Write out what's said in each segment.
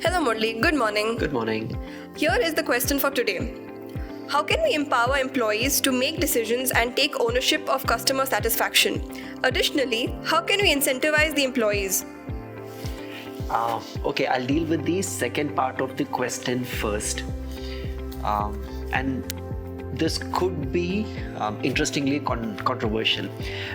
Hello Murli, good morning. Good morning. Here is the question for today. How can we empower employees to make decisions and take ownership of customer satisfaction? Additionally, how can we incentivize the employees? Okay, I'll deal with the second part of the question first. And this could be interestingly controversial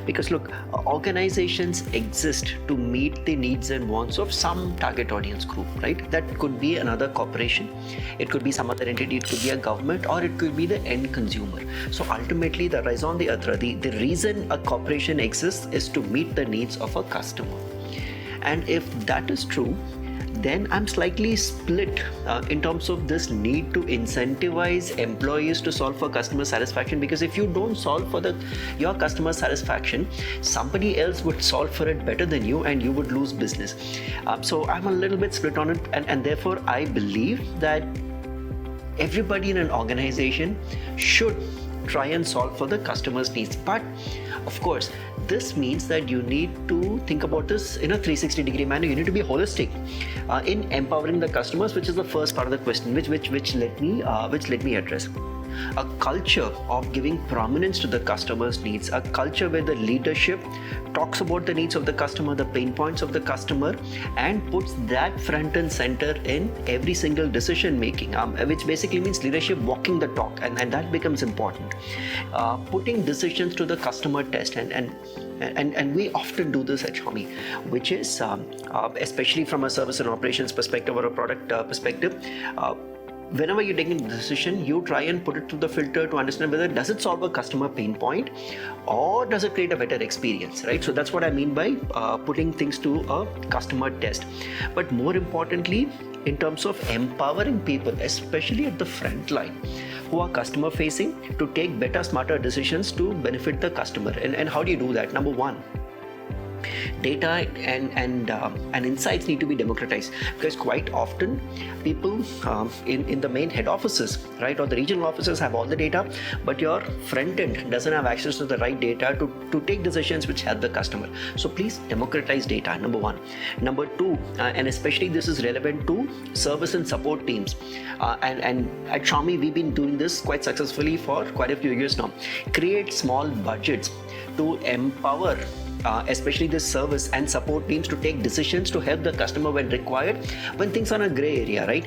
because look, organizations exist to meet the needs and wants of some target audience group, right? That could be another corporation, it could be some other entity, it could be a government, or it could be the end consumer. So ultimately, the raison d'etre, the reason a corporation exists is to meet the needs of a customer. And if that is true, then I'm slightly split in terms of this need to incentivize employees to solve for customer satisfaction, because if you don't solve for your customer satisfaction, somebody else would solve for it better than you and you would lose business. So I'm a little bit split on it, and therefore I believe that everybody in an organization should try and solve for the customer's needs. But of course, this means that you need to think about this in a 360-degree manner. You need to be holistic in empowering the customers, which is the first part of the question, which let me address. A culture of giving prominence to the customer's needs, a culture where the leadership talks about the needs of the customer, the pain points of the customer, and puts that front and center in every single decision making, which basically means leadership walking the talk, and that becomes important. Putting decisions to the customer test, and we often do this at Xiaomi, which is especially from a service and operations perspective or a product perspective. Whenever you're taking a decision, you try and put it through the filter to understand whether does it solve a customer pain point or does it create a better experience, right? So that's what I mean by putting things to a customer test. But more importantly, in terms of empowering people, especially at the front line, who are customer facing, to take better, smarter decisions to benefit the customer. And how do you do that? Number one, data and insights need to be democratized, because quite often people in the main head offices, right, or the regional offices have all the data, but your front end doesn't have access to the right data to take decisions which help the customer. So please democratize data, number one. Number two, and especially this is relevant to service and support teams, and at Xiaomi we've been doing this quite successfully for quite a few years now. Create small budgets to empower especially the service and support teams to take decisions to help the customer when required, when things are in a gray area, right?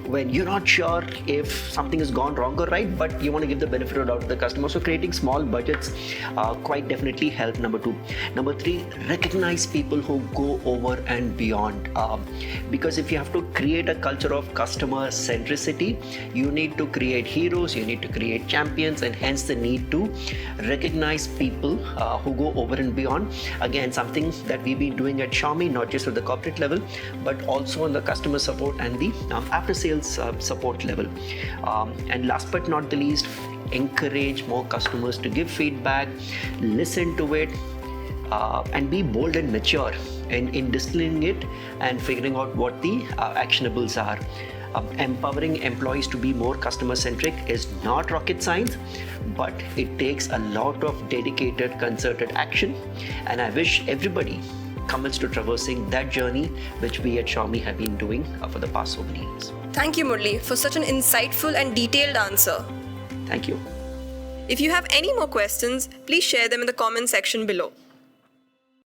When you're not sure if something has gone wrong or right, but you want to give the benefit of doubt to the customer. So creating small budgets quite definitely help. Number two. Number three, recognize people who go over and beyond. Because if you have to create a culture of customer centricity, you need to create heroes, you need to create champions, and hence the need to recognize people who go over and beyond. Again, something that we've been doing at Xiaomi, not just at the corporate level, but also on the customer support and the after sales support level. And last but not the least, encourage more customers to give feedback, listen to it, and be bold and mature in distilling it and figuring out what the actionables are. Empowering employees to be more customer centric is not rocket science, but it takes a lot of dedicated, concerted action, and I wish everybody commits to traversing that journey which we at Xiaomi have been doing for the past so many years. Thank you, Murli, for such an insightful and detailed answer. Thank you. If you have any more questions, please share them in the comment section below.